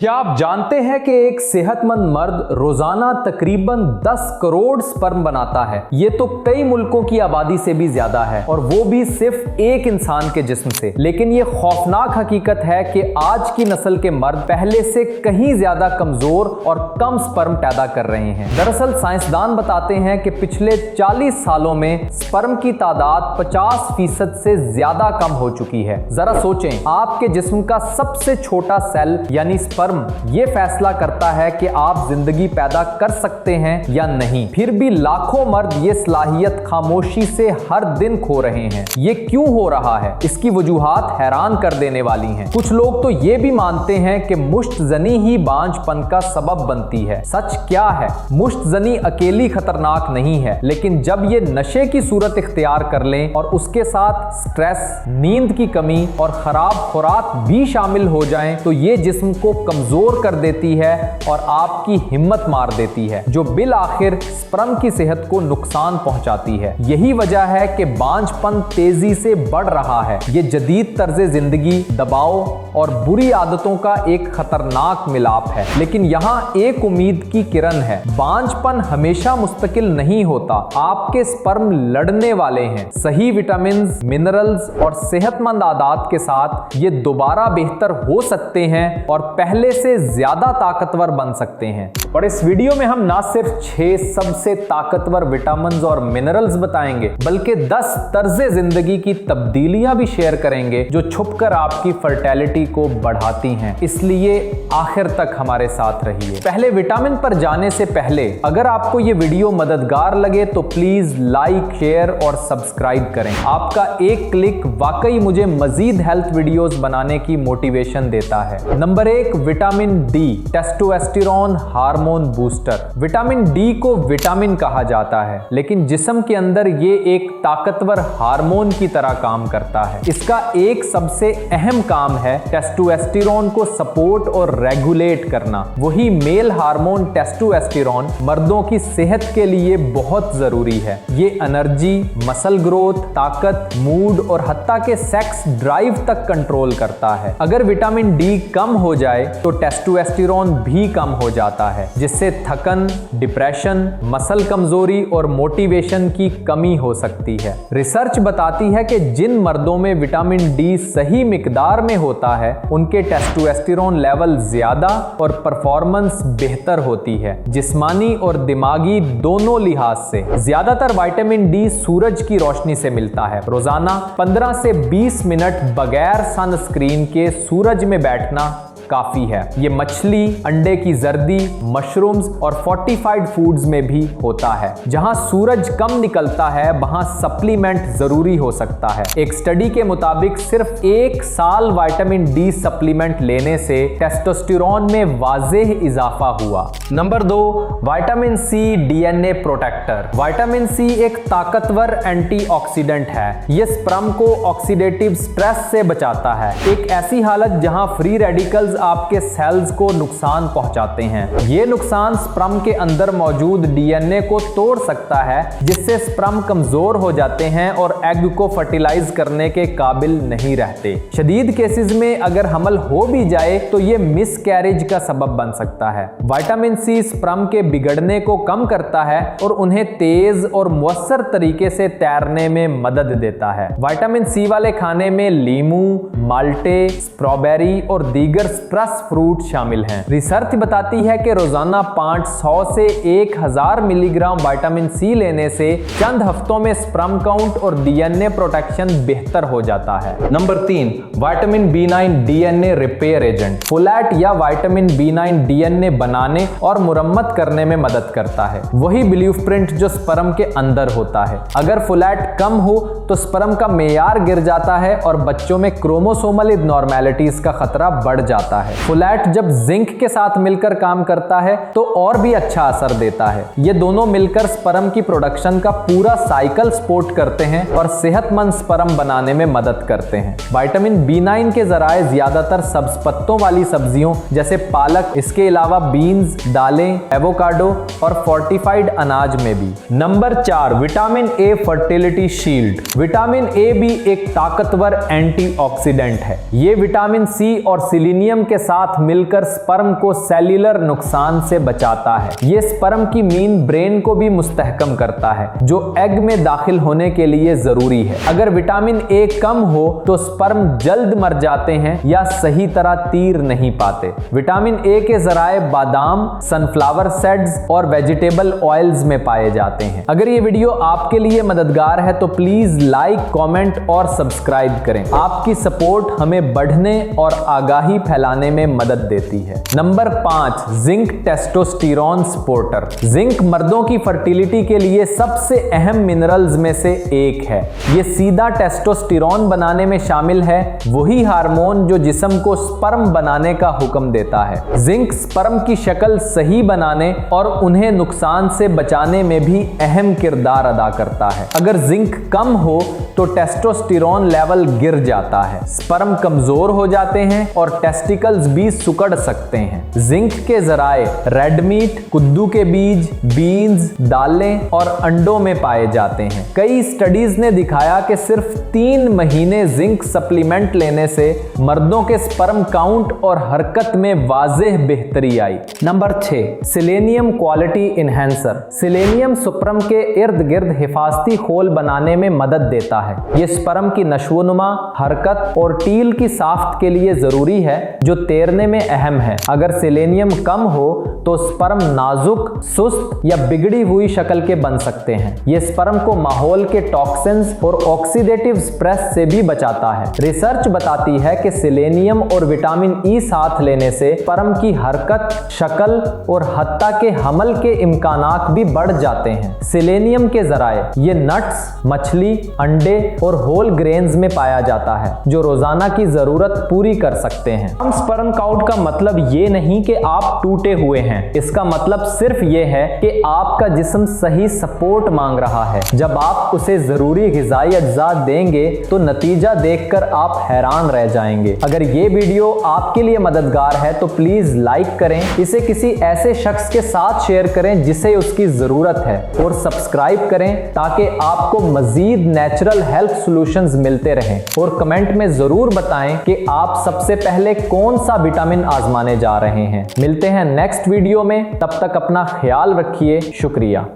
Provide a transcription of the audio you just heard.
क्या आप जानते हैं कि एक सेहतमंद मर्द रोजाना तकरीबन 10 करोड़ स्पर्म बनाता है। ये तो कई मुल्कों की आबादी से भी ज्यादा है और वो भी सिर्फ एक इंसान के जिस्म से। लेकिन ये खौफनाक हकीकत है कि आज की नस्ल के मर्द पहले से कहीं ज्यादा कमजोर और कम स्पर्म पैदा कर रहे हैं। दरअसल साइंसदान बताते हैं कि पिछले 40 सालों में स्पर्म की तादाद 50% से ज्यादा कम हो चुकी है। जरा सोचें, आपके जिस्म का सबसे छोटा सेल यानी स्पर्म ये फैसला करता है कि आप जिंदगी पैदा कर सकते हैं या नहीं। फिर भी लाखों मर्द ये सलाहियत खामोशी से हर दिन खो रहे हैं। ये क्यों हो रहा है? इसकी वजूहात हैरान कर देने वाली हैं। कुछ लोग तो ये भी मानते हैं कि मुश्तजनी ही बांझपन का सबब बनती है। सच क्या है? मुश्तजनी अकेली खतरनाक नहीं है, लेकिन जब ये नशे की सूरत इख्तियार कर लें और उसके साथ स्ट्रेस, नींद की कमी और खराब खुराक भी शामिल हो जाएं, तो ये जिस्म को कमजोर कर देती है और आपकी हिम्मत मार देती है, जो बिल आखिर स्पर्म की सेहत को नुकसान पहुंचाती है। यही वजह है कि बांझपन तेजी से बढ़ रहा है। ये जदीद तर्ज जिंदगी, दबाव और बुरी आदतों का एक खतरनाक मिलाप है। लेकिन यहाँ एक उम्मीद की किरण है। बांझपन हमेशा मुस्तकिल नहीं होता। आपके स्पर्म लड़ने वाले हैं। सही विटामिन, मिनरल्स और सेहतमंद आदत के साथ ये दोबारा बेहतर हो सकते हैं और पहले से ज्यादा ताकतवर बन सकते हैं। और इस वीडियो में हम ना सिर्फ 6 सबसे ताकतवर विटामिन्स और मिनरल्स बताएंगे, बल्कि 10 तर्जे जिंदगी की तब्दीलियां भी शेयर करेंगे जो छुपकर आपकी फर्टिलिटी को बढ़ाती हैं। इसलिए आखिर तक हमारे साथ रहिए। पहले विटामिन पर जाने से पहले अगर आपको ये वीडियो मददगार लगे तो प्लीज लाइक, शेयर और सब्सक्राइब करें। आपका एक क्लिक वाकई मुझे मजीद हेल्थ वीडियोस बनाने की मोटिवेशन देता है। Number 1, vitamin D, testosterone hormone booster. Vitamin D को विटामिन कहा जाता है, लेकिन जिस्म के अंदर ये एक ताकतवर हार्मोन की तरह काम करता है। इसका एक सबसे अहम काम है टेस्टोस्टेरोन को सपोर्ट और रेगुलेट करना। वही मेल हार्मोन टेस्टोस्टेरोन मर्दों की सेहत के लिए बहुत जरूरी है। ये एनर्जी, मसल ग्रोथ, ताकत, मूड और हत्ता के सेक्स ड्राइव तक कंट्रोल करता है। अगर विटामिन डी कम हो जाए तो टेस्टोस्टेरोन भी कम हो जाता है, जिससे थकन, डिप्रेशन, मसल कमजोरी और मोटिवेशन की कमी हो सकती है। रिसर्च बताती है कि जिन मर्दों में विटामिन डी सही मिकदार में होता है, उनके टेस्टोस्टेरोन लेवल ज्यादा और परफॉर्मेंस बेहतर होती है, जिस्मानी और दिमागी दोनों लिहाज से। ज्यादातर विटामिन डी सूरज की रोशनी से मिलता है। रोजाना 15 से 20 मिनट बगैर सनस्क्रीन के सूरज में बैठना काफी है। ये मछली, अंडे की जर्दी, मशरूम्स और फोर्टिफाइड फूड्स में भी होता है। जहां सूरज कम निकलता है वहां सप्लीमेंट जरूरी हो सकता है। एक स्टडी के मुताबिक सिर्फ 1 साल विटामिन डी सप्लीमेंट लेने से टेस्टोस्टेरोन में वाज़ेह इजाफा हुआ। Number 2, vitamin C DNA protector. Vitamin C एक ताकतवर एंटीऑक्सीडेंट है। यह स्पर्म को ऑक्सीडेटिव स्ट्रेस से बचाता है, एक ऐसी हालत जहां फ्री रेडिकल्स आपके सेल्स को नुकसान पहुंचाते हैं। ये नुकसान स्पर्म के अंदर मौजूद डीएनए को तोड़ सकता है, जिससे स्पर्म कमजोर हो जाते हैं और एग को फर्टिलाइज करने के काबिल नहीं रहते। शदीद केसेस में अगर हमल हो भी जाए तो ये मिसकैरेज का सबब बन सकता है। विटामिन सी स्पर्म के बिगड़ने को कम करता है और उन्हें तेज और मुअस्सर तरीके से तैरने में मदद देता है। विटामिन सी वाले खाने में लीमू, माल्टे, स्ट्रॉबेरी और दीगर सिट्रस फ्रूट शामिल हैं। रिसर्च बताती है कि रोजाना 500 से 1000 मिलीग्राम विटामिन सी लेने से चंद हफ्तों में स्पर्म काउंट और डीएनए प्रोटेक्शन बेहतर हो जाता है। Number 3, vitamin B9 DNA repair agent. Folate या विटामिन B9 डीएनए बनाने और मुरम्मत करने में मदद करता है। वही ब्लूप्रिंट जो स्पर्म के अंदर होता है। अगर फोलेट कम हो तो स्पर्म का मेयार गिर जाता है और बच्चों में क्रोमोसोमल इब्नॉर्मैलिटीज का खतरा बढ़ जाता है। फोलेट जब जिंक के साथ मिलकर काम करता है तो और भी अच्छा असर देता है। ये दोनों मिलकर स्पर्म की प्रोडक्शन का पूरा साइकिल सपोर्ट करते हैं और सेहतमंद स्पर्म बनाने में मदद करते हैं। विटामिन B9 के जराए ज्यादातर सब्ज पत्तों वाली सब्जियों जैसे पालक, इसके अलावा बीन्स, दालें, एवोकाडो और फोर्टिफाइड अनाज में भी। Number 4, vitamin A fertility shield. Vitamin A भी एक ताकतवर एंटीऑक्सीडेंट है। ये विटामिन सी और सिलीनियम के साथ मिलकर स्पर्म को सेल्यूलर नुकसान से बचाता है। ये स्पर्म की मीन ब्रेन को भी मुस्तहकम करता है, जो एग में दाखिल होने के लिए जरूरी है। अगर विटामिन ए कम हो तो स्पर्म जल्द मर जाते हैं या सही तरह तीर नहीं पाते। विटामिन ए के जराए बादाम, सनफ्लावर सीड्स और वेजिटेबल ऑयल्स में पाए जाते हैं। अगर ये वीडियो आपके लिए मददगार है तो प्लीज लाइक, कमेंट और सब्सक्राइब करें। आपकी सपोर्ट हमें बढ़ने और आगाही फैलाने में मदद देती है। Number 5, zinc testosterone supporter. Zinc मर्दों की फर्टिलिटी के लिए सबसे अहम मिनरल्स में से एक है। ये सीधा टेस्टोस्टेरोन बनाने में शामिल है, वही हार्मोन जो जिस्म को स्पर्म बनाने का हुक्म देता है। जिंक स्पर्म की शक्ल सही बनाने और उन्हें नुकसान से बचाने में भी अहम किरदार अदा करता है। अगर जिंक कम हो तो टेस्टोस्टेरोन लेवल गिर जाता है, स्पर्म कमजोर हो जाते हैं और टेस्टिकल्स भी सुकड़ सकते हैं। जिंक के जराए रेड मीट, कुद्दू के बीज, बीन्स, दालें और अंडों में पाए जाते हैं। कई स्टडीज ने दिखाया कि सिर्फ 3 महीने जिंक सप्लीमेंट लेने से मर्दों के स्पर्म काउंट और हरकत में वाज़ेह बेहतरी आई। Number 6, selenium quality enhancer. Selenium sperm के इर्द गिर्द हिफाजती खोल बनाने में मदद देता है। ये स्पर्म की नशोनुमा, हरकत और टील की साफ्त के लिए जरूरी है, जो तैरने में अहम है। अगर सेलेनियम कम हो तो स्पर्म नाजुक, सुस्त या बिगड़ी हुई शक्ल के बन सकते हैं। ये स्पर्म को माहौल के टॉक्सिन्स और ऑक्सीडेटिव स्ट्रेस से भी बचाता है। रिसर्च बताती है कि सेलेनियम और विटामिन ई साथ लेने से स्पर्म की हरकत, शक्ल और हत्ता के हमल के इम्कानात भी बढ़ जाते हैं। सेलेनियम के जराए ये नट्स, मछली, अंडे और होल ग्रेन्स में पाया जाता है, जो रोजाना की जरूरत पूरी कर सकते हैं। कम स्पर्म काउंट का मतलब ये नहीं कि आप टूटे हुए हैं। इसका मतलब सिर्फ ये है कि आपका जिस्म सही सपोर्ट मांग रहा है। जब आप उसे जरूरी ग़िज़ाई अज्जा देंगे तो नतीजा देखकर आप हैरान रह जाएंगे। अगर ये वीडियो आपके लिए मददगार है तो प्लीज लाइक करें, इसे किसी ऐसे शख्स के साथ शेयर करें जिसे उसकी जरूरत है, और सब्सक्राइब करें ताकि आपको मजीद नेचुरल हेल्थ सॉल्यूशंस मिलते रहें। और कमेंट में जरूर बताएं कि आप सबसे पहले कौन सा विटामिन आजमाने जा रहे हैं। मिलते हैं नेक्स्ट वीडियो में, तब तक अपना ख्याल रखिए। शुक्रिया।